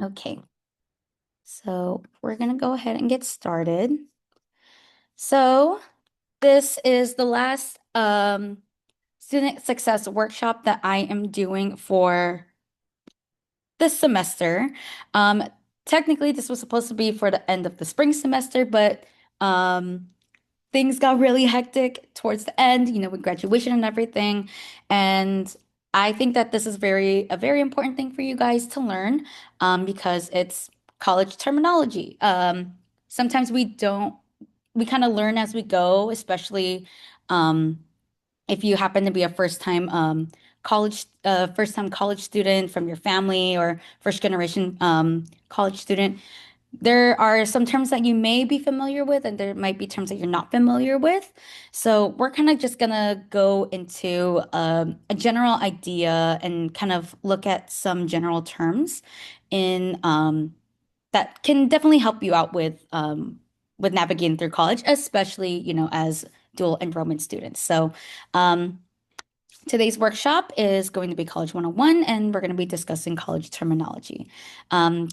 Okay, so we're gonna go ahead and get started. So this is the last student success workshop that I am doing for this semester. Um, Technically, this was supposed to be for the end of the spring semester, but um, things got really hectic towards the end, with graduation and everything. And I think that this is a very important thing for you guys to learn, because it's college terminology. Sometimes we kind of learn as we go, especially um, if you happen to be a first time college student from your family or first generation college student. There are some terms that you may be familiar with, and there might be terms that you're not familiar with. So we're kind of just gonna go into a general idea and kind of look at some general terms in that can definitely help you out with navigating through college, especially, as dual enrollment students. So um, today's workshop is going to be College 101, and we're going to be discussing college terminology. Um,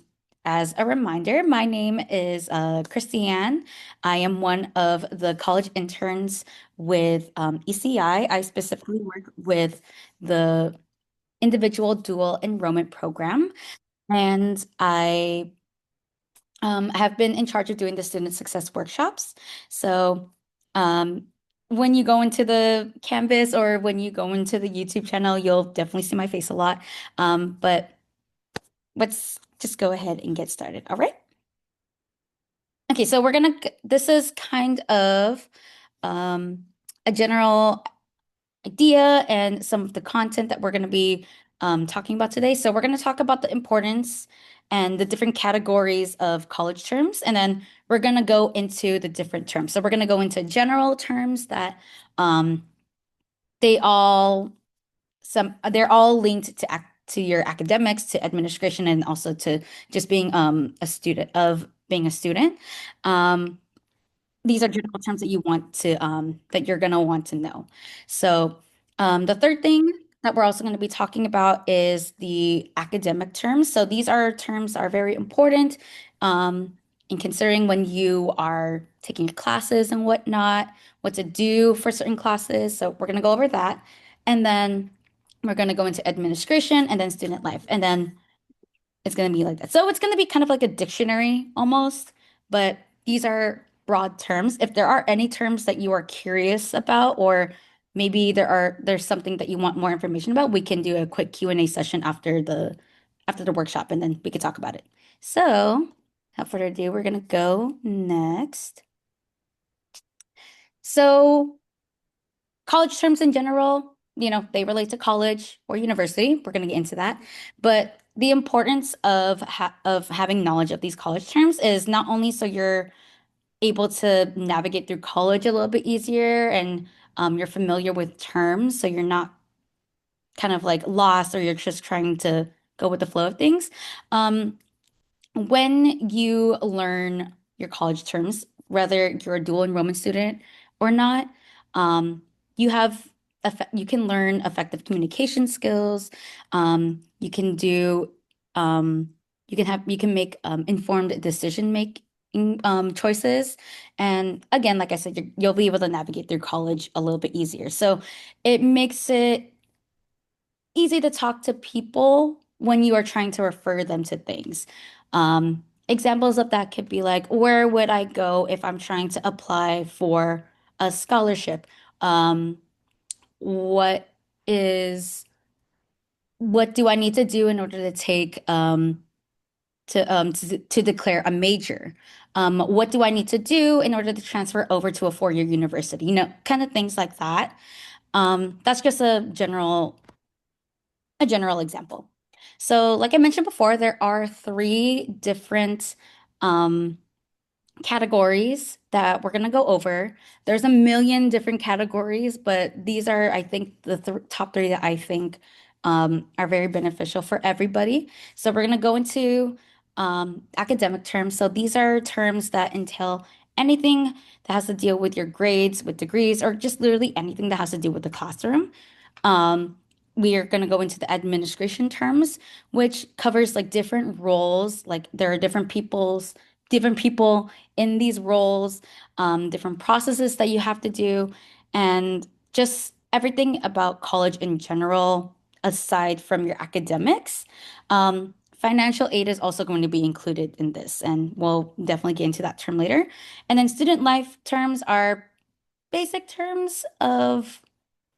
as a reminder, my name is Christiane. I am one of the college interns with ECI. I specifically work with the individual dual enrollment program, and I have been in charge of doing the student success workshops. So, um, when you go into the Canvas or when you go into the YouTube channel, you'll definitely see my face a lot. But let's just go ahead and get started. All right. Okay, so this is kind of um, a general idea and some of the content that we're going to be talking about today. So we're going to talk about the importance and the different categories of college terms, and then we're going to go into the different terms. So we're going to go into general terms that um, they all they're all linked to your academics, to administration, and also to just being a student of being a student. Um, these are general terms that that you're gonna want to know. So, the third thing that we're also going to be talking about is the academic terms. So these are terms that are very important in considering when you are taking classes and whatnot, what to do for certain classes. So we're going to go over that, and then we're going to go into administration and then student life, and then it's going to be like that. So it's going to be kind of like a dictionary almost, but these are broad terms. If there are any terms that you are curious about, or maybe there's something that you want more information about, we can do a quick Q&A session after the workshop, and then we could talk about it. So, without further ado, we're going to go next. So, college terms in general, they relate to college or university. We're going to get into that. But the importance of having knowledge of these college terms is not only so you're able to navigate through college a little bit easier, and you're familiar with terms, so you're not kind of like lost, or you're just trying to go with the flow of things. Um, when you learn your college terms, whether you're a dual enrollment student or not, um, you have you can learn effective communication skills. You can do you can make informed decision making choices. And again, like I said, you'll be able to navigate through college a little bit easier. So it makes it easy to talk to people when you are trying to refer them to things. Examples of that could be like, where would I go if I'm trying to apply for a scholarship? Um, what is what do I need to do in order to take to declare a major? What do I need to do in order to transfer over to a four-year university? Kind of things like that. That's just a general example. So, like I mentioned before, there are three different um, categories that we're going to go over. There's a million different categories, but these are, I think, the th top three that I think are very beneficial for everybody. So, we're going to go into academic terms. So, these are terms that entail anything that has to deal with your grades, with degrees, or just literally anything that has to do with the classroom. Um, we are going to go into the administration terms, which covers like different roles. Like there are different people in these roles, different processes that you have to do, and just everything about college in general, aside from your academics. Financial aid is also going to be included in this, and we'll definitely get into that term later. And then student life terms are basic terms of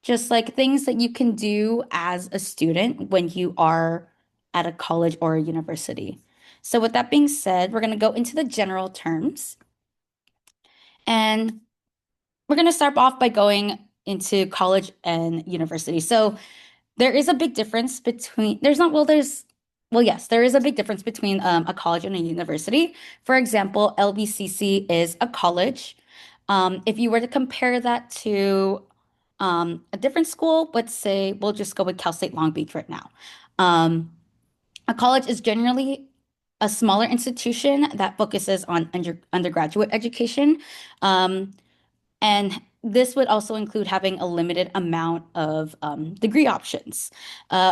just like things that you can do as a student when you are at a college or a university. So, with that being said, we're going to go into the general terms and we're going to start off by going into college and university. So, there is a big difference between, there's not, well, there's, well, yes, there is a big difference between a college and a university. For example, LBCC is a college. If you were to compare that to a different school, let's say we'll just go with Cal State Long Beach right now. Um, a college is generally a smaller institution that focuses on undergraduate education. Um, and this would also include having a limited amount of degree options.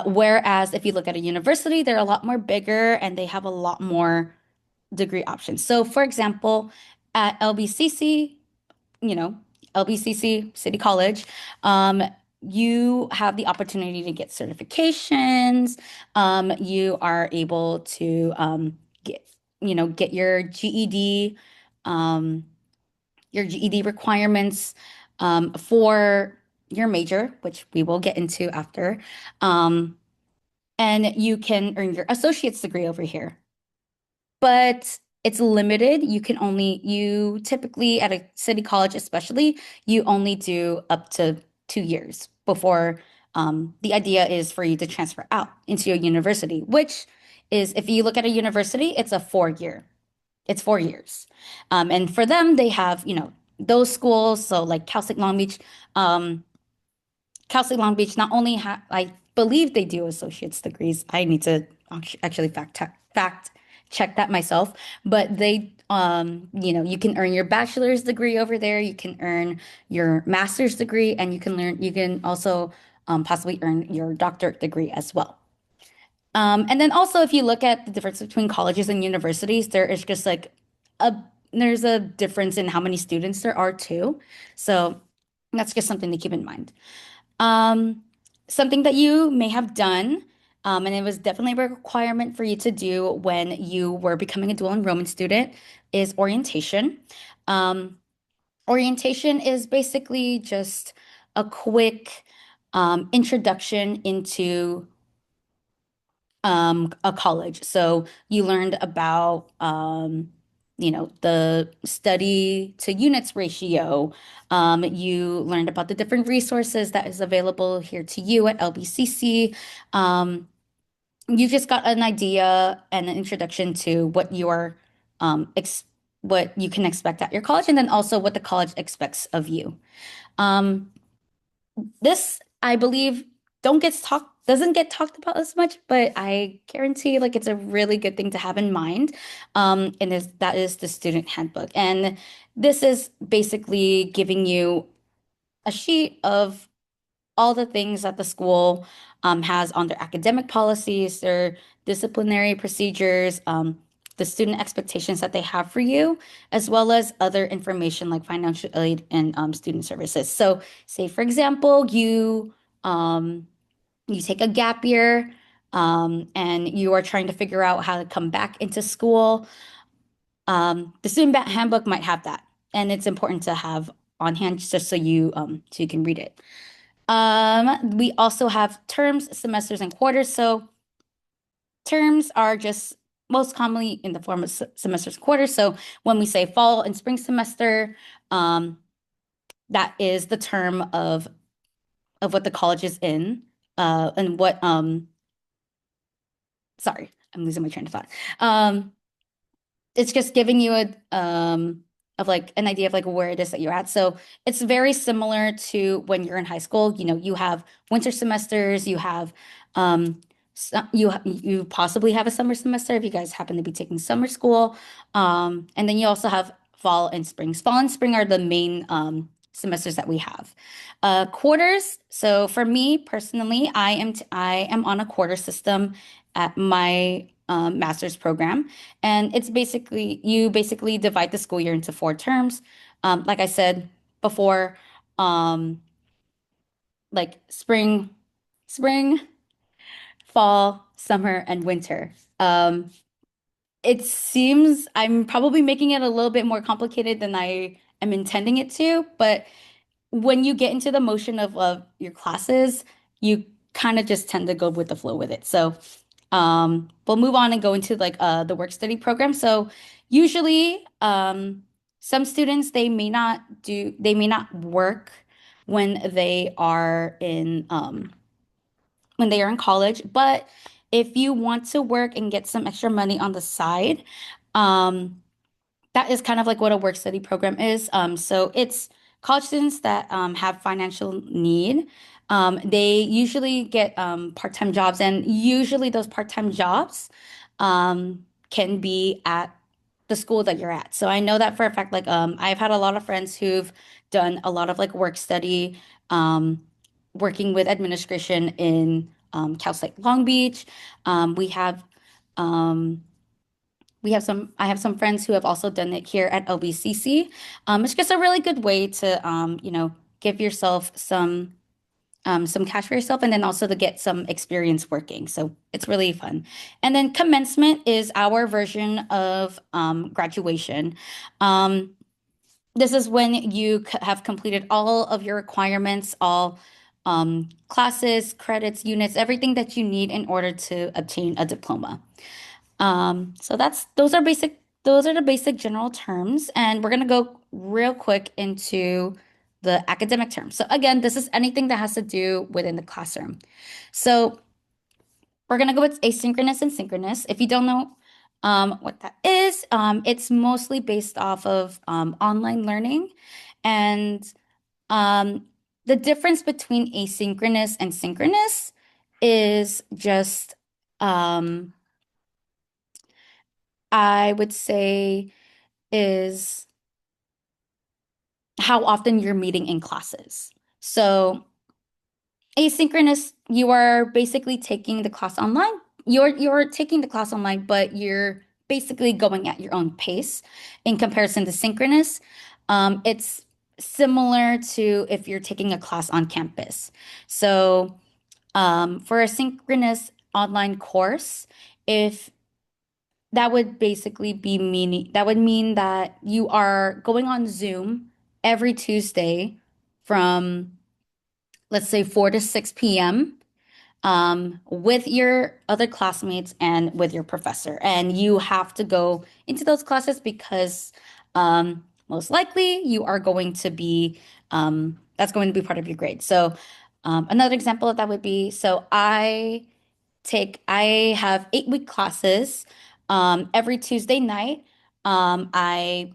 Whereas if you look at a university, they're a lot more bigger and they have a lot more degree options. So, for example, at LBCC, you know, LBCC City College, you have the opportunity to get certifications. You are able to get, get um, your GED requirements for your major, which we will get into after. Um, and you can earn your associate's degree over here, but it's limited. You typically at a city college, especially, you only do up to 2 years before the idea is for you to transfer out into a university, which is, if you look at a university, it's 4 years. And for them, they have, those schools. So like um, Cal State Long Beach not only have, I believe they do associate's degrees. I need to actually fact check that myself. But you can earn your bachelor's degree over there. You can earn your master's degree, and you can also possibly earn your doctorate degree as well. And then also, if you look at the difference between colleges and universities, there is just like a there's a difference in how many students there are too. So that's just something to keep in mind. Um, Something that you may have done, and it was definitely a requirement for you to do when you were becoming a dual enrollment student, is orientation. Um, Orientation is basically just a quick introduction into a college. So you learned about, the study to units ratio. You learned about the different resources that is available here to you at LBCC. You just got an idea and an introduction to what you can expect at your college, and then also what the college expects of you. Um, this, I believe, don't get talked doesn't get talked about as much, but I guarantee like it's a really good thing to have in mind. And that is the student handbook. And this is basically giving you a sheet of all the things that the school has on their academic policies, their disciplinary procedures, the student expectations that they have for you, as well as other information like financial aid and student services. So, say for example, you take a gap year and you are trying to figure out how to come back into school. The student handbook might have that, and it's important to have on hand just so you can read it. We also have terms, semesters, and quarters. So terms are just most commonly in the form of semesters, quarters. So when we say fall and spring semester, um, that is the term of what the college is in, and what sorry, I'm losing my train of thought. It's just giving you a of like an idea of like where it is that you're at. So it's very similar to when you're in high school. You have winter semesters, you have you possibly have a summer semester if you guys happen to be taking summer school. And then you also have fall and spring. Fall and spring are the main semesters that we have. Quarters. So for me personally, I am on a quarter system at my master's program, and it's basically you basically divide the school year into 4 terms. Like I said before, um, like spring, fall, summer, and winter. It seems I'm probably making it a little bit more complicated than I am intending it to, but when you get into the motion of your classes, you kind of just tend to go with the flow with it. So, we'll move on and go into like the work study program. So, usually, some students they may not work when they are in college, but if you want to work and get some extra money on the side, um, that is kind of like what a work study program is. So it's college students that have financial need. They usually get part-time jobs, and usually those part-time jobs can be at the school that you're at. So I know that for a fact. Like I've had a lot of friends who've done a lot of like work study, um, working with administration in Cal State Long Beach. We have. Um, we have some, I have some friends who have also done it here at LBCC. It's just a really good way to, give yourself some cash for yourself and then also to get some experience working. So it's really fun. And then commencement is our version of graduation. Um, this is when you have completed all of your requirements, all classes, credits, units, everything that you need in order to obtain a diploma. So those are the basic general terms, and we're gonna go real quick into the academic terms. So again, this is anything that has to do within the classroom. So we're gonna go with asynchronous and synchronous. If you don't know what that is, it's mostly based off of online learning, and um, the difference between asynchronous and synchronous is just um, I would say is how often you're meeting in classes. So asynchronous, you are basically taking the class online. You're taking the class online, but you're basically going at your own pace in comparison to synchronous. It's similar to if you're taking a class on campus. So for a synchronous online course, if that would basically be meaning that would mean that you are going on Zoom every Tuesday from let's say 4 to 6 p.m. With your other classmates and with your professor. And you have to go into those classes because most likely you are going to be that's going to be part of your grade. So another example of that would be I have 8-week classes every Tuesday night. I I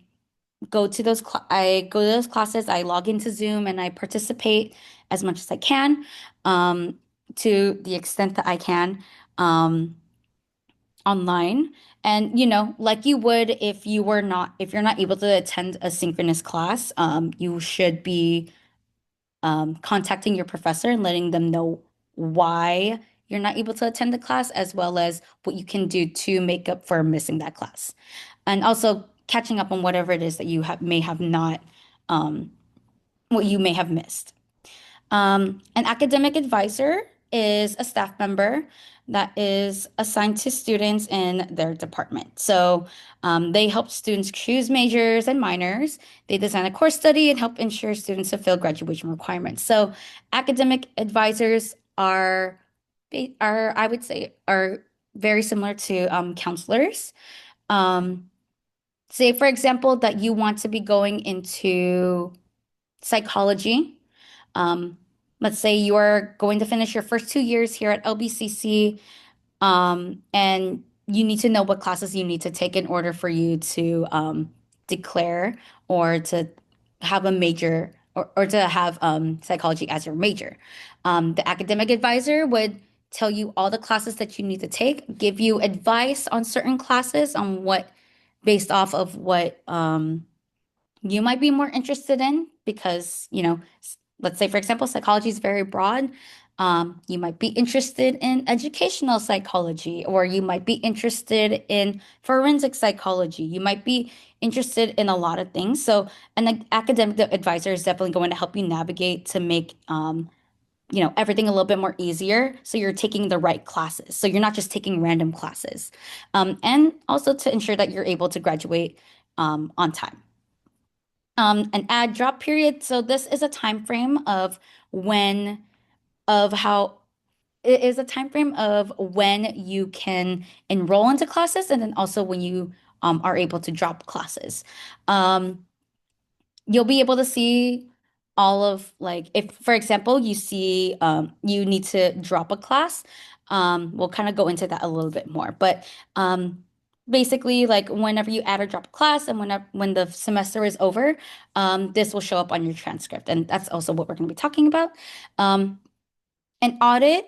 go to those classes, I log into Zoom and I participate as much as I can, um, to the extent that I can, um, online. And like you would if you're not able to attend a synchronous class, you should be contacting your professor and letting them know why you're not able to attend the class, as well as what you can do to make up for missing that class. And also catching up on whatever it is that may have not, um, what you may have missed. An academic advisor is a staff member that is assigned to students in their department. So they help students choose majors and minors. They design a course study and help ensure students fulfill graduation requirements. So academic advisors I would say, are very similar to counselors. Um, Say, for example, that you want to be going into psychology. Um, let's say you are going to finish your first 2 years here at LBCC, and you need to know what classes you need to take in order for you to declare or to have a major or to have psychology as your major. The academic advisor would tell you all the classes that you need to take, give you advice on certain classes on what based off of you might be more interested in because, let's say, for example, psychology is very broad. You might be interested in educational psychology, or you might be interested in forensic psychology. You might be interested in a lot of things. So, an academic advisor is definitely going to help you navigate to make, everything a little bit more easier. So you're taking the right classes. So you're not just taking random classes. And also to ensure that you're able to graduate on time. An add drop period. So this is a time frame of when of how it is a time frame of when you can enroll into classes and then also when you are able to drop classes. Um, you'll be able to see all of like if for example you see you need to drop a class, we'll kind of go into that a little bit more, but basically like whenever you add or drop a class and when the semester is over, this will show up on your transcript, and that's also what we're going to be talking about. um, an audit,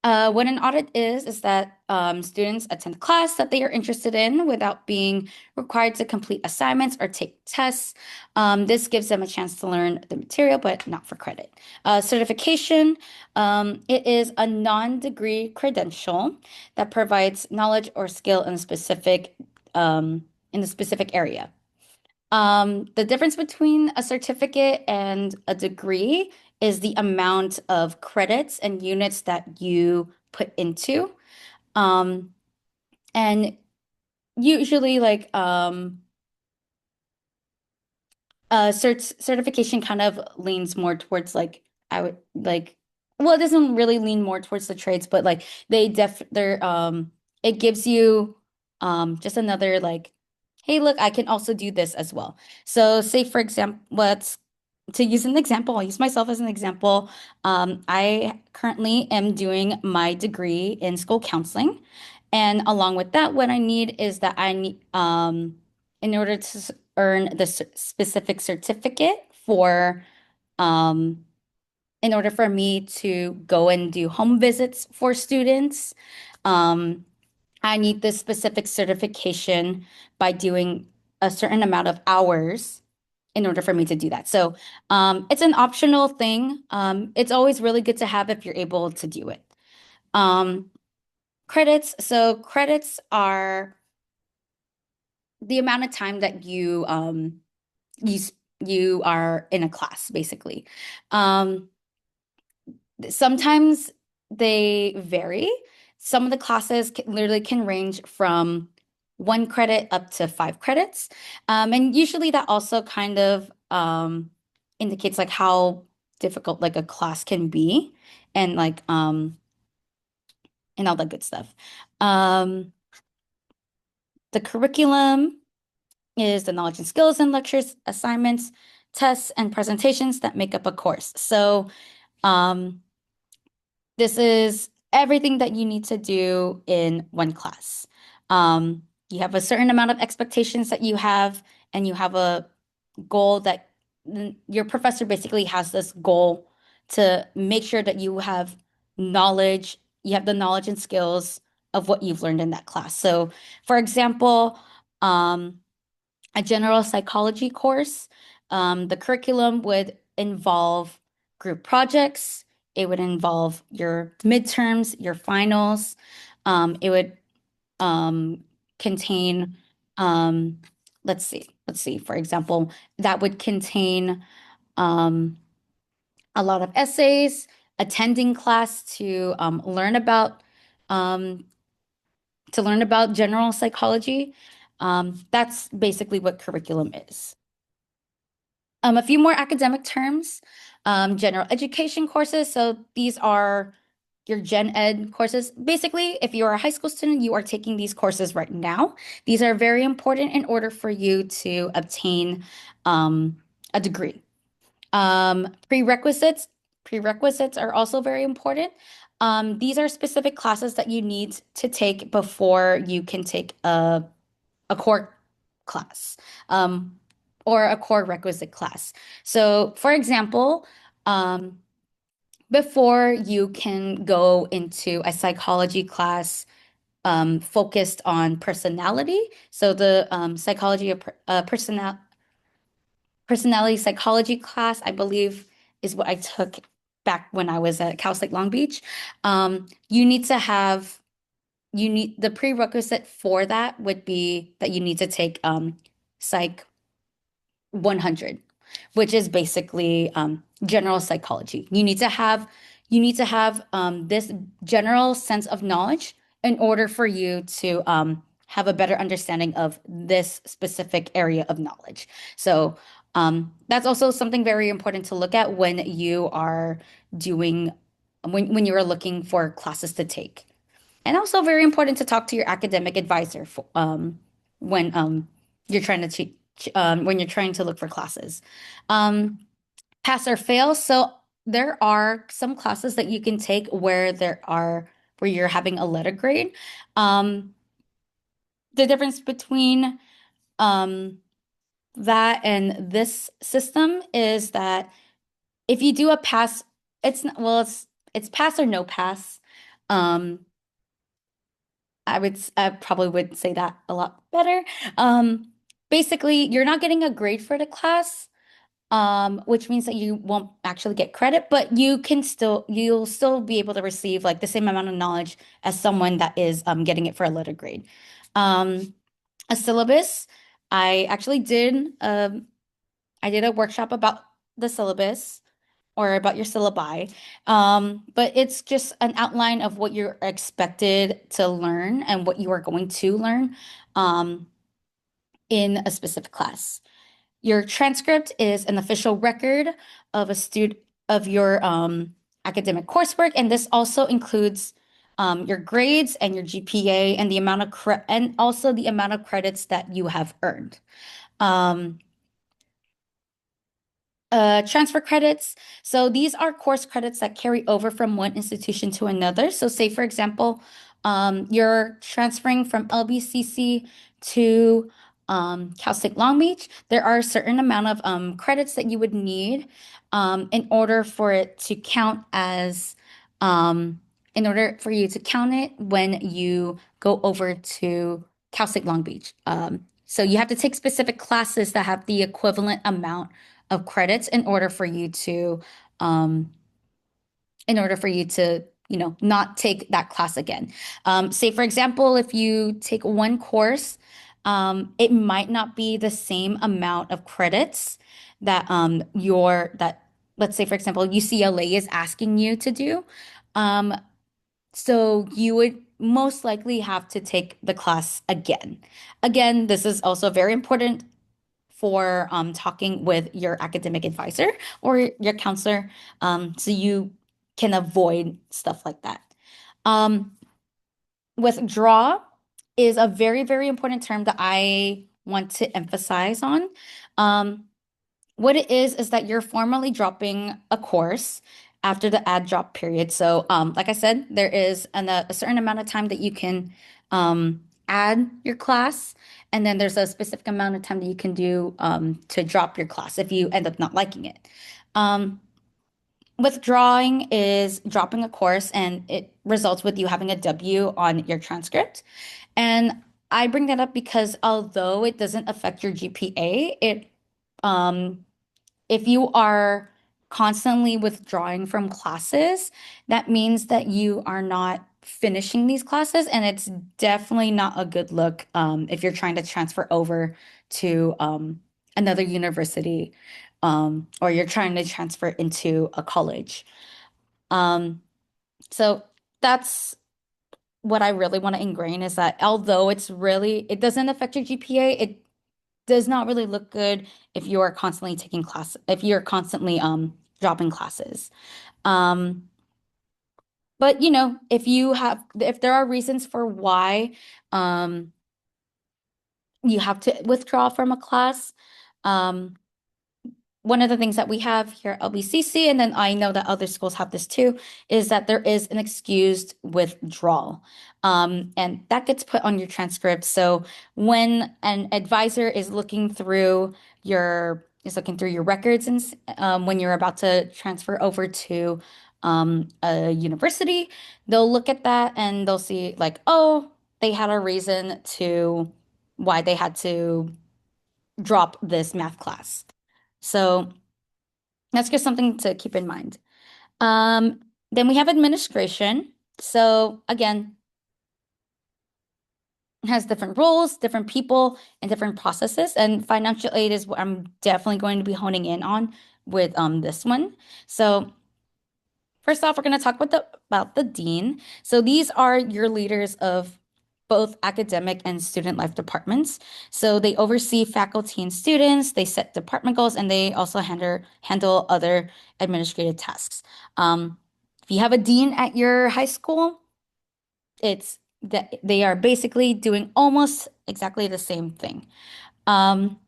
what an audit is that students attend class that they are interested in without being required to complete assignments or take tests. This gives them a chance to learn the material, but not for credit. Certification, it is a non-degree credential that provides knowledge or skill in a specific area. The difference between a certificate and a degree is the amount of credits and units that you put into. Um, and usually certification kind of leans more towards like I would like well, it doesn't really lean more towards the trades, but like they're it gives you just another like, hey, look, I can also do this as well. So say for example, let's to use an example, I'll use myself as an example. I currently am doing my degree in school counseling. And along with that, what I need is that I need, in order to earn the specific certificate um, in order for me to go and do home visits for students, um, I need this specific certification by doing a certain amount of hours in order for me to do that. So it's an optional thing. It's always really good to have if you're able to do it. Um, credits. So credits are the amount of time that you you are in a class, basically. Um, sometimes they vary. Some of the classes literally can range from 1 credit up to 5 credits. And usually that also kind of indicates like how difficult like a class can be and and all that good stuff. Um, the curriculum is the knowledge and skills and lectures, assignments, tests, and presentations that make up a course. So um, this is everything that you need to do in one class. You have a certain amount of expectations that you have, and you have a goal that your professor basically has this goal to make sure that you have the knowledge and skills of what you've learned in that class. So, for example, um, a general psychology course. The curriculum would involve group projects. It would involve your midterms, your finals. It would um, contain, um, let's see, for example, that would contain um, a lot of essays, attending class um, to learn about general psychology. That's basically what curriculum is. A few more academic terms, general education courses. So these are your gen ed courses. Basically, if you're a high school student, you are taking these courses right now. These are very important in order for you to obtain a degree. Prerequisites. Prerequisites are also very important. These are specific classes that you need to take before you can take a core class, or a core requisite class. So, for example, um, before you can go into a psychology class focused on personality, so the psychology of personality. personality psychology class, I believe, is what I took back when I was at Cal State Long Beach. You need to have you need the prerequisite for that would be that you need to take psych 100, which is basically general psychology. You need to have this general sense of knowledge in order for you to have a better understanding of this specific area of knowledge. So that's also something very important to look at when you are doing when you are looking for classes to take. And also very important to talk to your academic advisor for, when you're trying to when you're trying to look for classes. Um, Pass or fail. So there are some classes that you can take where you're having a letter grade. Um, the difference between um, that and this system is that if you do a pass, it's not, well, it's pass or no pass. Um, I probably would say that a lot better. Um, Basically, you're not getting a grade for the class, which means that you won't actually get credit, but you'll still be able to receive like the same amount of knowledge as someone that is getting it for a letter grade. Um, a syllabus. I actually I did a workshop about the syllabus or about your syllabi. But it's just an outline of what you're expected to learn and what you are going to learn um, in a specific class. Your transcript is an official record of a student of your academic coursework, and this also includes your grades and your GPA and the amount of and also the amount of credits that you have earned. Um, Transfer credits. So these are course credits that carry over from one institution to another. So say, for example, you're transferring from LBCC to Cal State Long Beach. There are a certain amount of credits that you would need in order for it to count as, um, in order for you to count it when you go over to Cal State Long Beach. So you have to take specific classes that have the equivalent amount of credits um, in order for you to, not take that class again. Say, for example, if you take one course, it might not be the same amount of credits that let's say, for example, UCLA is asking you to do. Um, so you would most likely have to take the class again. Again, this is also very important for talking with your academic advisor or your counselor so you can avoid stuff like that. Um, Withdraw is a very, very important term that I want to emphasize on. Um, what it is that you're formally dropping a course after the add drop period. So, like I said, there is a certain amount of time that you can add your class, and then there's a specific amount of time that you can do to drop your class if you end up not liking it. Um, Withdrawing is dropping a course, and it results with you having a W on your transcript. And I bring that up because although it doesn't affect your GPA, um, if you are constantly withdrawing from classes, that means that you are not finishing these classes, and it's definitely not a good look if you're trying to transfer over to another university or you're trying to transfer into a college. Um, so that's what I really want to ingrain is that although it doesn't affect your GPA, it does not really look good if you're constantly dropping classes. Um, but if there are reasons for why um you have to withdraw from a class, um one of the things that we have here at LBCC, and then I know that other schools have this too, is that there is an excused withdrawal. And that gets put on your transcript. So when an advisor is looking through your records and when you're about to transfer over to a university, they'll look at that and they'll see like, oh, they had a reason to why they had to drop this math class. So that's just something to keep in mind. Then we have administration. So again, it has different roles, different people, and different processes. And financial aid is what I'm definitely going to be honing in on with this one. So first off, we're going to talk about the dean. So these are your leaders of both academic and student life departments. So they oversee faculty and students, they set department goals, and they also handle other administrative tasks. If you have a dean at your high school, it's that they are basically doing almost exactly the same thing. Um,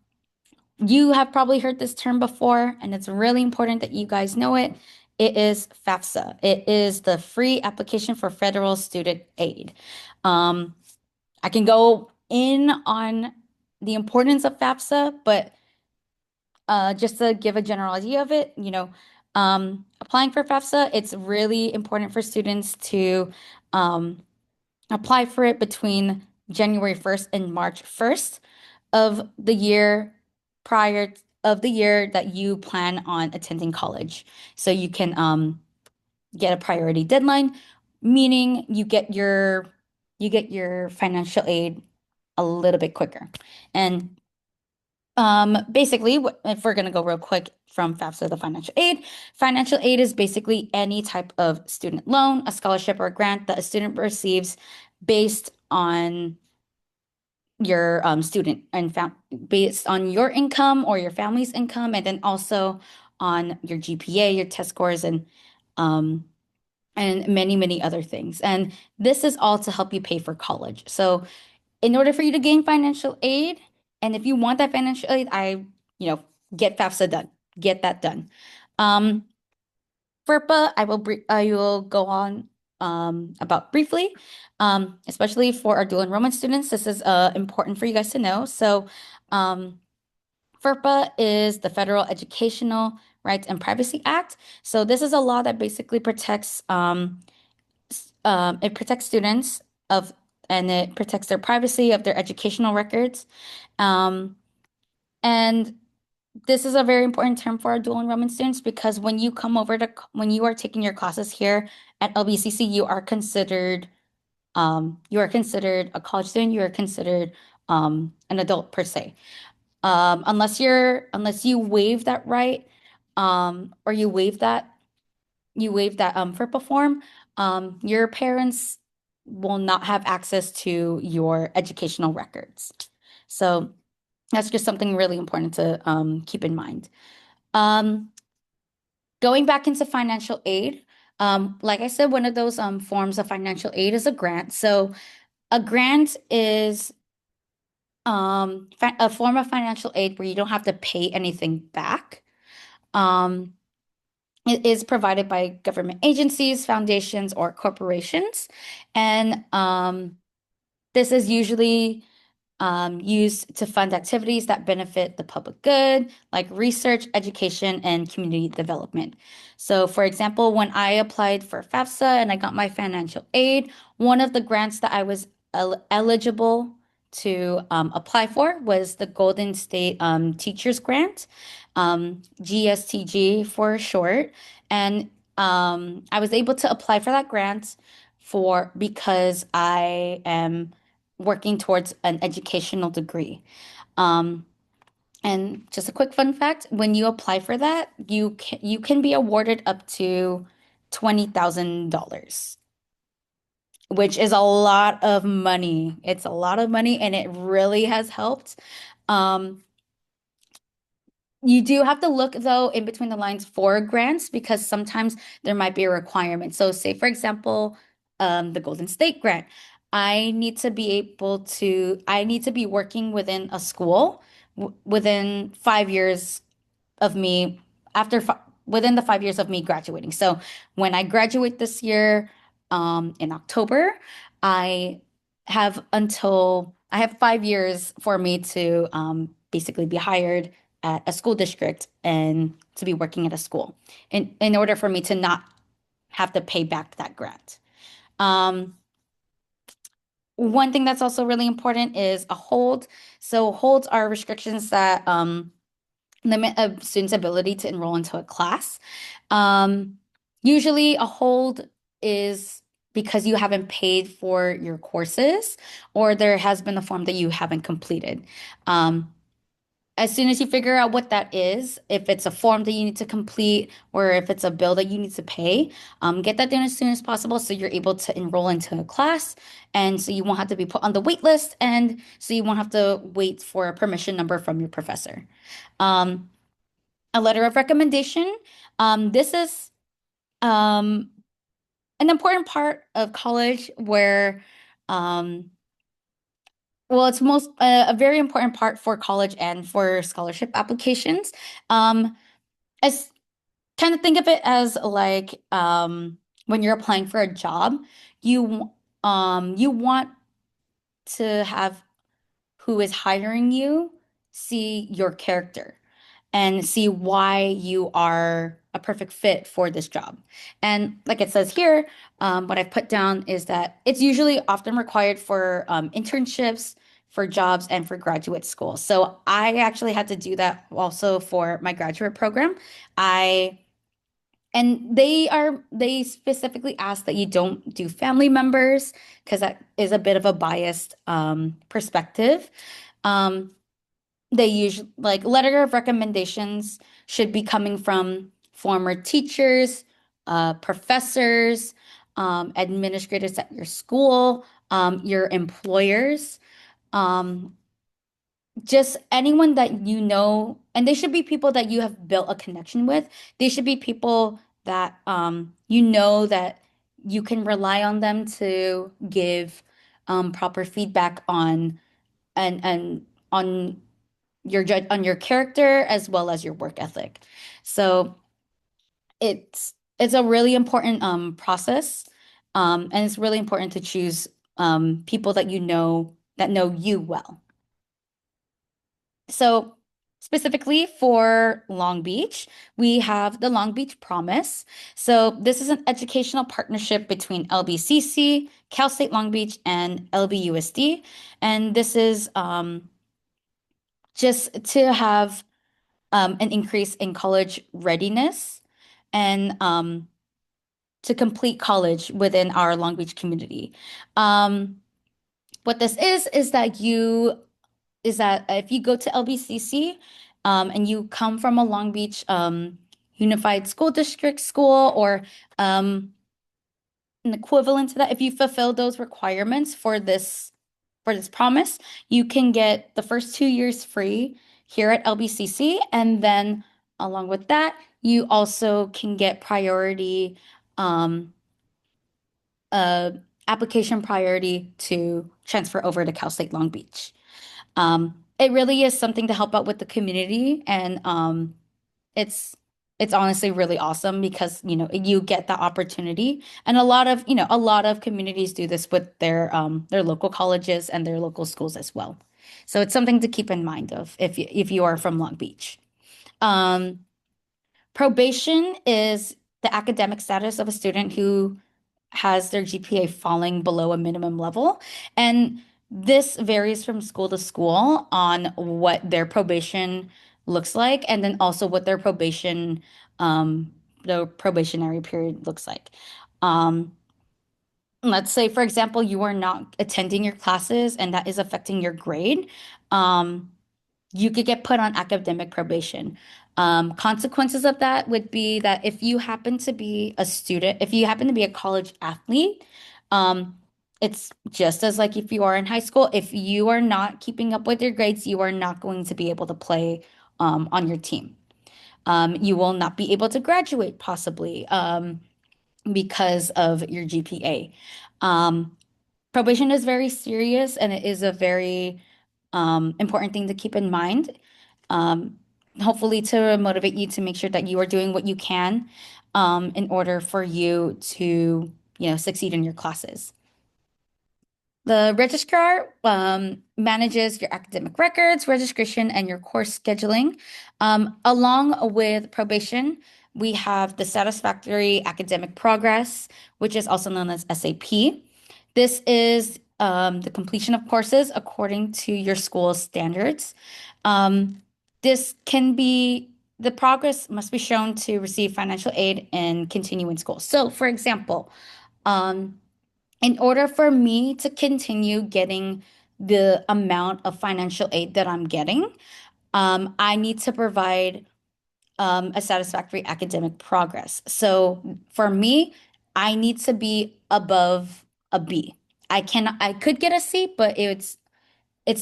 you have probably heard this term before, and it's really important that you guys know it. It is FAFSA. It is the Free Application for Federal Student Aid. Um, I can go in on the importance of FAFSA, but just to give a general idea of it, applying for FAFSA, it's really important for students to um, apply for it between January 1st and March 1st of the year prior of the year that you plan on attending college. So you can get a priority deadline, meaning you get your financial aid a little bit quicker. And basically, if we're going to go real quick from FAFSA to financial aid is basically any type of student loan, a scholarship, or a grant that a student receives based on your student and based on your income or your family's income, and then also on your GPA, your test scores, um, and many, many other things. And this is all to help you pay for college. So in order for you to gain financial aid, and if you want that financial aid, you know, get FAFSA done. Get that done. Um, FERPA, I will go on about briefly, especially for our dual enrollment students. This is important for you guys to know. So, FERPA is the Federal Educational Rights and Privacy Act. So this is a law that basically protects students of and it protects their privacy of their educational records. Um, and this is a very important term for our dual enrollment students because when you are taking your classes here at LBCC, you are considered a college student, you are considered an adult per se. Unless you waive that right, or you waive that FERPA form, your parents will not have access to your educational records. So that's just something really important to keep in mind. Um, Going back into financial aid, like I said, one of those forms of financial aid is a grant. So a grant is a form of financial aid where you don't have to pay anything back. Um, it is provided by government agencies, foundations, or corporations, and this is usually used to fund activities that benefit the public good, like research, education, and community development. So, for example, when I applied for FAFSA and I got my financial aid, one of the grants that I was eligible to apply for was the Golden State Teachers Grant, GSTG for short. And I was able to apply for that grant because I am working towards an educational degree. Um, and just a quick fun fact, when you apply for that, you can be awarded up to $20,000, which is a lot of money. It's a lot of money and it really has helped. Um, You do have to look though in between the lines for grants because sometimes there might be a requirement. So say for example, the Golden State grant. I need to be working within a school within 5 years of me after fi within the 5 years of me graduating. So when I graduate this year, in October, I I have 5 years for me to basically be hired at a school district and to be working at a school in order for me to not have to pay back that grant. Um, One thing that's also really important is a hold. So holds are restrictions that limit a student's ability to enroll into a class. Um, Usually, a hold is because you haven't paid for your courses or there has been a form that you haven't completed. Um, as soon as you figure out what that is, if it's a form that you need to complete or if it's a bill that you need to pay, get that done as soon as possible so you're able to enroll into a class. And so you won't have to be put on the wait list. And so you won't have to wait for a permission number from your professor. Um, a letter of recommendation. This is um, an important part of college where, um, well, it's most a very important part for college and for scholarship applications. As kind of think of it as like when you're applying for a job, you want to have who is hiring you see your character and see why you are a perfect fit for this job. And like it says here, what I've put down is that it's usually often required for internships, for jobs, and for graduate school. So I actually had to do that also for my graduate program. I and they specifically ask that you don't do family members because that is a bit of a biased perspective. Um, they usually like letter of recommendations should be coming from former teachers, professors, administrators at your school, your employers, um, just anyone that you know, and they should be people that you have built a connection with. They should be people that you know that you can rely on them to give proper feedback on and on your judge on your character as well as your work ethic. So it's a really important process, and it's really important to choose people that you know that know you well. So specifically for Long Beach, we have the Long Beach Promise. So this is an educational partnership between LBCC, Cal State Long Beach, and LBUSD, and this is just to have an increase in college readiness and to complete college within our Long Beach community. Um, what this is that if you go to LBCC and you come from a Long Beach Unified School District school or um, an equivalent to that, if you fulfill those requirements for this promise, you can get the first 2 years free here at LBCC. And then along with that, you also can get priority, um, uh, application priority to transfer over to Cal State Long Beach. It really is something to help out with the community, and it's it's honestly really awesome because you get the opportunity, and a lot of communities do this with their local colleges and their local schools as well. So it's something to keep in mind of if you are from Long Beach. Um, Probation is the academic status of a student who has their GPA falling below a minimum level. And this varies from school to school on what their probation looks like, and then also what um, the probationary period looks like. Um, let's say, for example, you are not attending your classes and that is affecting your grade. Um, you could get put on academic probation. Consequences of that would be that if you happen to be a student, if you happen to be a college athlete, um, it's just as like if you are in high school, if you are not keeping up with your grades, you are not going to be able to play on your team. You will not be able to graduate possibly because of your GPA. Um, Probation is very serious and it is a very important thing to keep in mind. Um, Hopefully to motivate you to make sure that you are doing what you can in order for you to, succeed in your classes. The registrar manages your academic records, registration, and your course scheduling. Along with probation, we have the satisfactory academic progress, which is also known as SAP. This is the completion of courses according to your school's standards. Um, This can be the progress must be shown to receive financial aid and continue in school. So, for example, um, in order for me to continue getting the amount of financial aid that I'm getting, I need to provide a satisfactory academic progress. So for me, I need to be above a B. I could get a C, but it's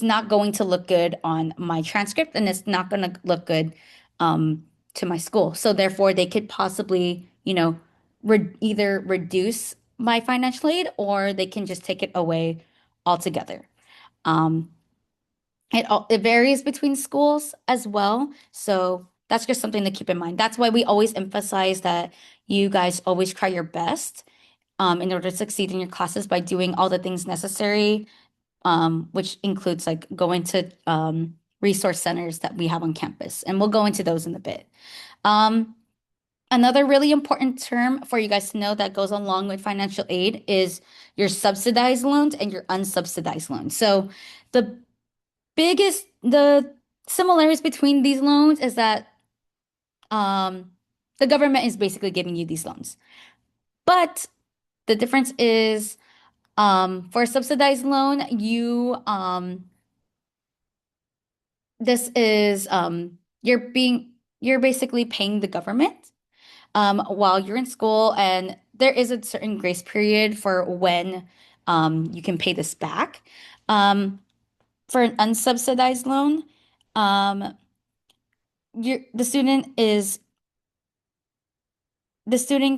not going to look good on my transcript and it's not going to look good to my school. So therefore, they could possibly, either reduce my financial aid or they can just take it away altogether. Um, it varies between schools as well. So that's just something to keep in mind. That's why we always emphasize that you guys always try your best in order to succeed in your classes by doing all the things necessary, which includes like going to resource centers that we have on campus. And we'll go into those in a bit. Um, Another really important term for you guys to know that goes along with financial aid is your subsidized loans and your unsubsidized loans. So the the similarities between these loans is that um, the government is basically giving you these loans. But the difference is for a subsidized loan, this is you're basically paying the government while you're in school, and there is a certain grace period for when you can pay this back. Um, for an unsubsidized loan, um, you're, the student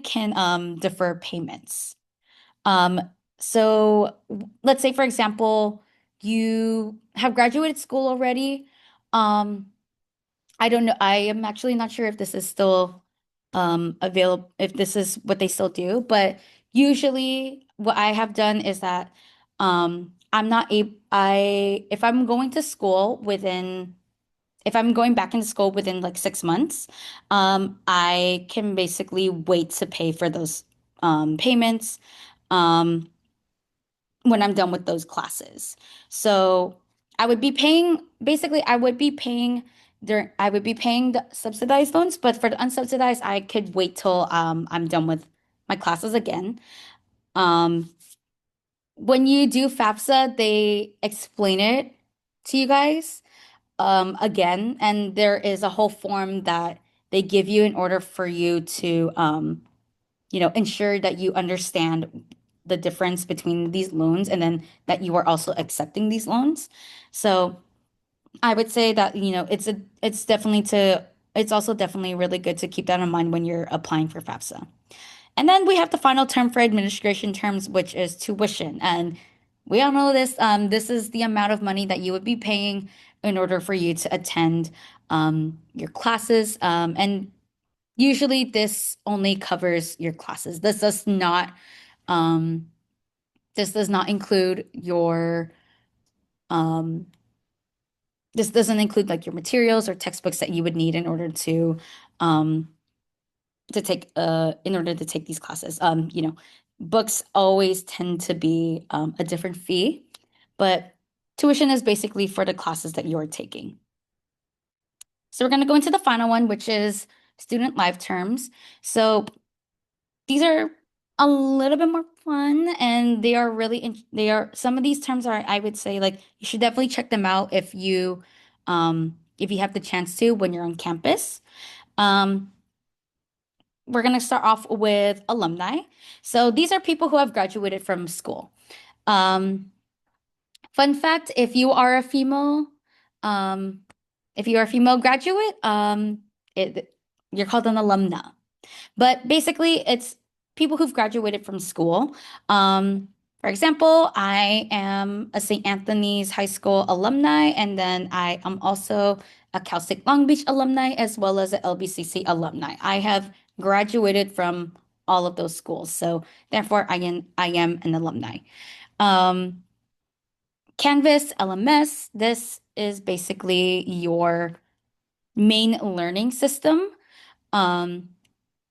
can defer payments. Um, so let's say, for example, you have graduated school already. Um, I don't know. I am actually not sure if this is still available, if this is what they still do, but usually what I have done is that I'm not able I if I'm going to school within if I'm going back into school within like 6 months, I can basically wait to pay for those payments um, when I'm done with those classes. So I would be paying I would be paying the subsidized loans, but for the unsubsidized, I could wait till I'm done with my classes again. Um, when you do FAFSA, they explain it to you guys again, and there is a whole form that they give you in order for you to ensure that you understand the difference between these loans and then that you are also accepting these loans. So I would say that, it's also definitely really good to keep that in mind when you're applying for FAFSA. And then we have the final term for administration terms, which is tuition. And we all know this. This is the amount of money that you would be paying in order for you to attend your classes. And usually this only covers your classes. Um, this does not include um, this doesn't include like your materials or textbooks that you would need um, in order to take these classes. Books always tend to be a different fee, but tuition is basically for the classes that you're taking. So we're going to go into the final one, which is student life terms. So these are a little bit more fun and they are they are some of these terms are I would say like you should definitely check them out if you have the chance to when you're on campus. Um, we're going to start off with alumni. So these are people who have graduated from school. Um, Fun fact, um, if you are a female graduate, you're called an alumna. But basically, it's people who've graduated from school. For example, I am a St. Anthony's High School alumni, and then I am also a Cal State Long Beach alumni, as well as a LBCC alumni. I have graduated from all of those schools, so therefore I am an alumni. Um, Canvas, LMS, this is basically your main learning system. Um,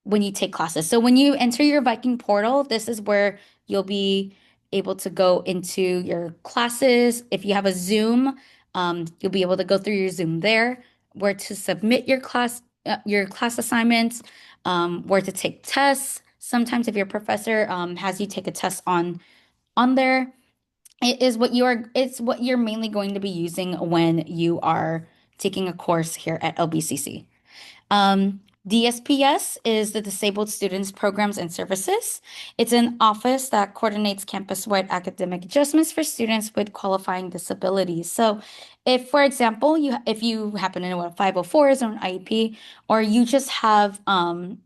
when you take classes. So when you enter your Viking portal, this is where you'll be able to go into your classes. If you have a Zoom, you'll be able to go through your Zoom there. where to submit your class assignments, where to take tests. Sometimes if your professor has you take a test on there, it's what you're mainly going to be using when you are taking a course here at LBCC. DSPS is the Disabled Students Programs and Services. It's an office that coordinates campus-wide academic adjustments for students with qualifying disabilities. So, if, for example, if you happen to know what a 504 is or an IEP, or you have um,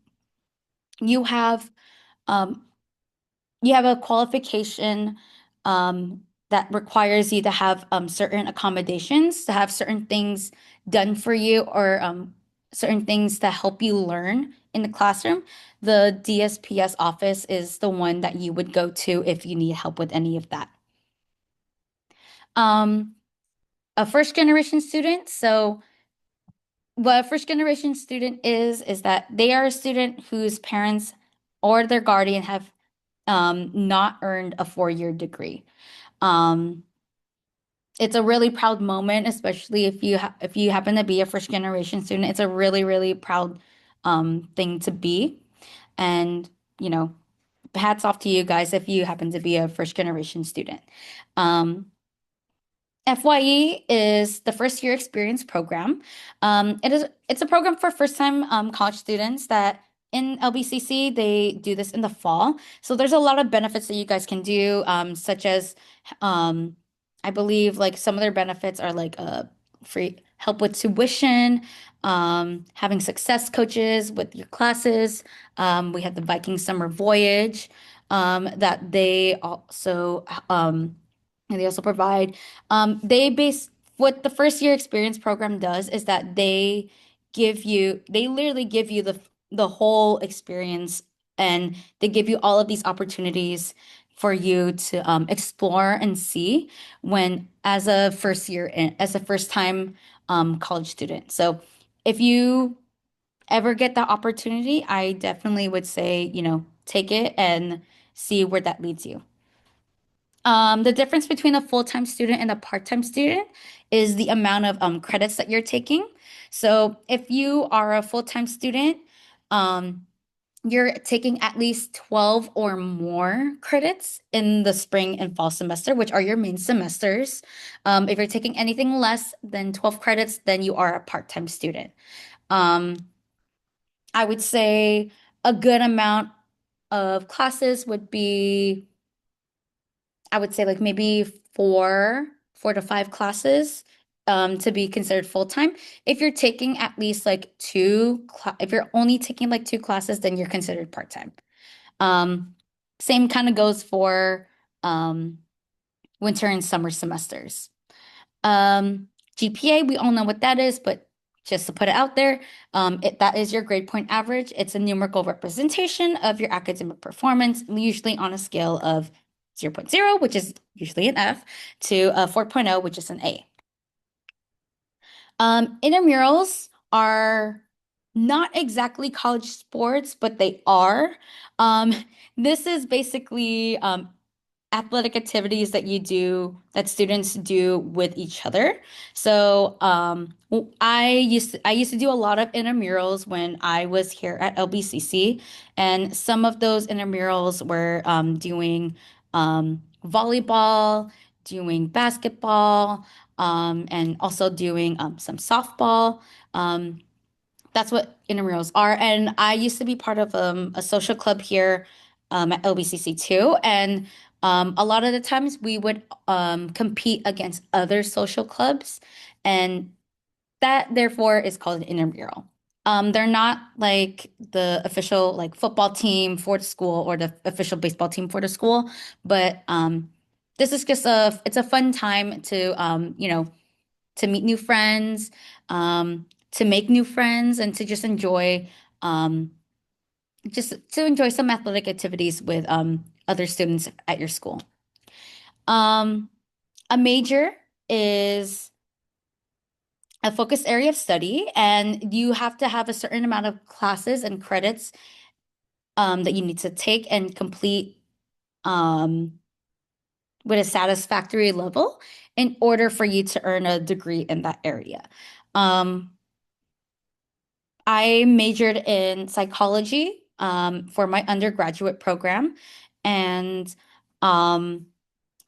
you have a qualification that requires you to have certain accommodations, to have certain things done for you, or certain things to help you learn in the classroom. The DSPS office is the one that you would go to if you need help with any of that. Um, a first generation student. So, what a first generation student is that they are a student whose parents or their guardian have not earned a 4-year degree. Um, it's a really proud moment, especially if you happen to be a first generation student. It's a really, really proud thing to be. And, you know, hats off to you guys if you happen to be a first generation student. Um, FYE is the first year experience program. It's a program for first time college students that in LBCC they do this in the fall. So there's a lot of benefits that you guys can do, such as um, I believe like some of their benefits are like free help with tuition, having success coaches with your classes. We have the Viking Summer Voyage that they also provide they base what the first year experience program does is that they literally give you the whole experience, and they give you all of these opportunities for you to explore and see when as a first time college student. So if you ever get that opportunity, I definitely would say, take it and see where that leads you. The difference between a full-time student and a part-time student is the amount of credits that you're taking. So if you are a full-time student, um, you're taking at least 12 or more credits in the spring and fall semester, which are your main semesters. If you're taking anything less than 12 credits, then you are a part-time student. Um, I would say a good amount of classes would be I would say like maybe four to five classes to be considered full time. If you're taking at least like if you're only taking like two classes, then you're considered part time. Um, Same kind of goes for um, winter and summer semesters. Um, GPA, we all know what that is, but just to put it out there, that is your grade point average. It's a numerical representation of your academic performance, usually on a scale of 0.0, which is usually an F, to 4.0, which is an A. Intramurals are not exactly college sports, but they are. Um, this is basically athletic activities that students do with each other. So I used to do a lot of intramurals when I was here at LBCC, and some of those intramurals were doing volleyball, doing basketball, and also doing some softball. Um, that's what intramurals are. And I used to be part of a social club here at LBCC too. And a lot of the times we would compete against other social clubs. And that therefore is called an intramural. They're not like the official like football team for the school or the official baseball team for the school, but this is just it's a fun time to meet new friends, to make new friends, and to um, just to enjoy some athletic activities with other students at your school. Um, a major is a focused area of study, and you have to have a certain amount of classes and credits that you need to take and complete um, with a satisfactory level in order for you to earn a degree in that area. Um, I majored in psychology for my undergraduate program, and um,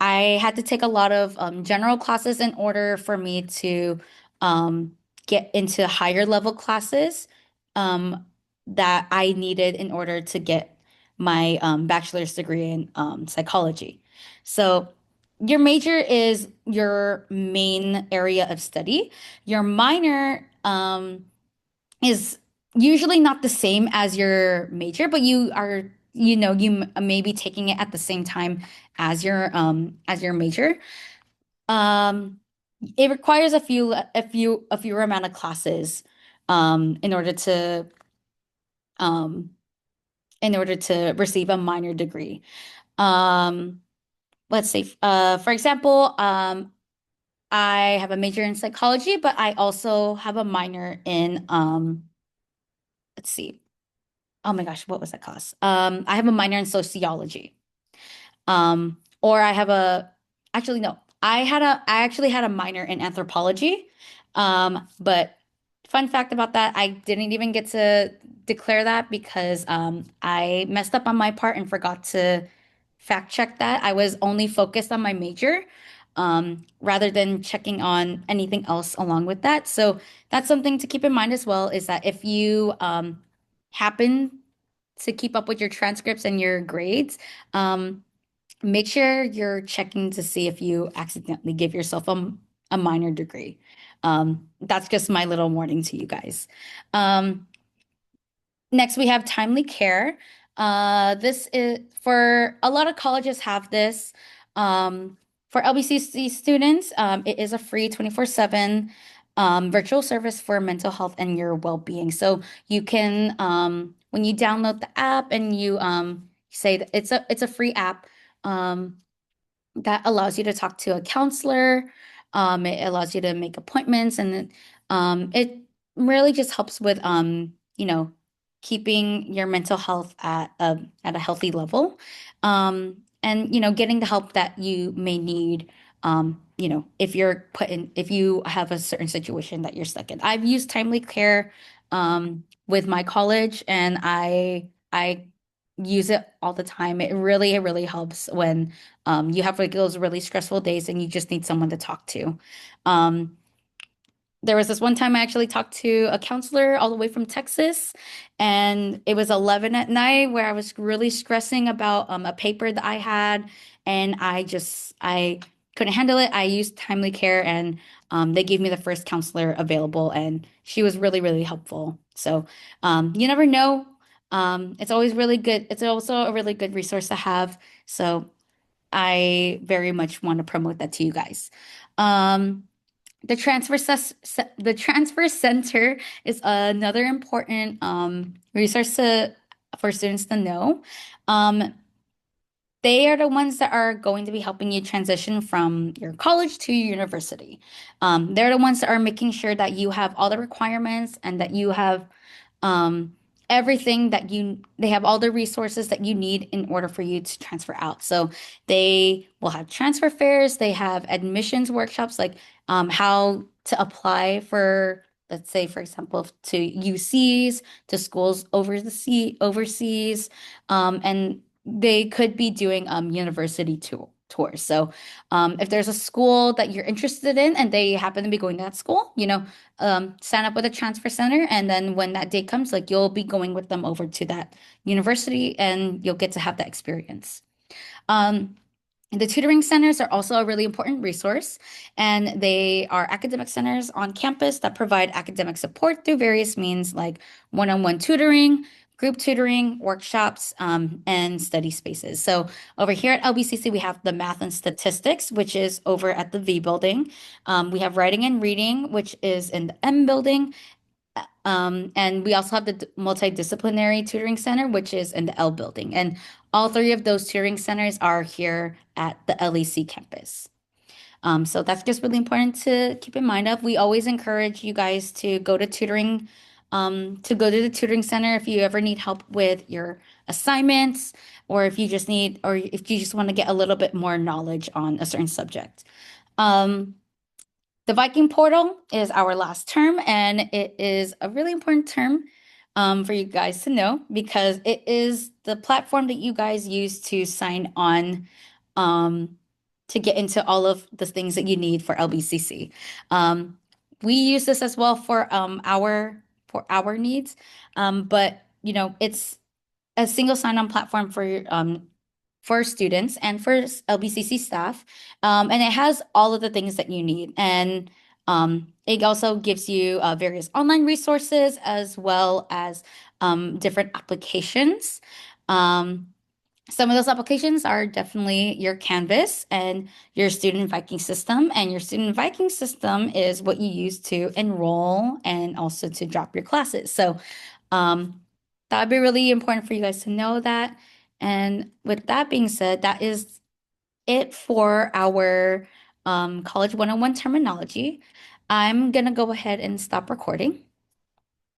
I had to take a lot of general classes in order for me to um, get into higher level classes um, that I needed in order to get my bachelor's degree in psychology. So, your major is your main area of study. Your minor is usually not the same as your major, but may be taking it at the same time as your major. Um, it requires a fewer amount of classes in order to um receive a minor degree. Um, let's say for example, I have a major in psychology, but I also have a minor in let's see. Oh my gosh, what was that class? I have a minor in sociology. Or I have a, actually, no, I actually had a minor in anthropology. But fun fact about that, I didn't even get to declare that because I messed up on my part and forgot to fact check that. I was only focused on my major, rather than checking on anything else along with that. So that's something to keep in mind as well, is that if you happen to keep up with your transcripts and your grades, make sure you're checking to see if you accidentally give yourself a minor degree. That's just my little warning to you guys. Um, Next, we have timely care. This is for a lot of colleges have this. Um, for LBCC students, it is a free 24/7 virtual service for mental health and your well-being. So you can, when you download the app and you say that it's a free app. Um, that allows you to talk to a counselor. It allows you to make appointments, and it really just helps with keeping your mental health at a healthy level, and getting the help that you may need. If you have a certain situation that you're stuck in. I've used Timely Care with my college, and I use it all the time. It really helps when you have like those really stressful days and you just need someone to talk to. Um, there was this one time I actually talked to a counselor all the way from Texas, and it was 11 at night where I was really stressing about a paper that I had, and I couldn't handle it. I used Timely Care, and they gave me the first counselor available, and she was really, really helpful. So you never know. It's always really good. It's also a really good resource to have. So I very much want to promote that to you guys. Um, the transfer center is another important resource for students to know. Um, they are the ones that are going to be helping you transition from your college to your university. They're the ones that are making sure that you have all the requirements and that you have um, everything they have all the resources that you need in order for you to transfer out. So they will have transfer fairs, they have admissions workshops, like how to apply for, let's say, for example, to UCs, to schools overseas, and they could be doing university tours. So if there's a school that you're interested in and they happen to be going to that school, sign up with a transfer center, and then when that day comes, like you'll be going with them over to that university and you'll get to have that experience. Um, the tutoring centers are also a really important resource, and they are academic centers on campus that provide academic support through various means like one-on-one tutoring, group tutoring, workshops, and study spaces. So over here at LBCC, we have the math and statistics, which is over at the V building. We have writing and reading, which is in the M building. And we also have the multidisciplinary tutoring center, which is in the L building. And all three of those tutoring centers are here at the LEC campus. So that's just really important to keep in mind of. We always encourage you guys to go to to go to the tutoring center if you ever need help with your assignments, or if you just or if you just want to get a little bit more knowledge on a certain subject. Um, The Viking portal is our last term, and it is a really important term for you guys to know because it is the platform that you guys use to sign on to get into all of the things that you need for LBCC. Um, we use this as well for our needs, but it's a single sign-on platform for students and for LBCC staff. And it has all of the things that you need. And it also gives you various online resources as well as different applications. Um, some of those applications are definitely your Canvas and your student Viking system. And your student Viking system is what you use to enroll and also to drop your classes. So um, that would be really important for you guys to know that. And with that being said, that is it for our College 101 terminology. I'm gonna go ahead and stop recording.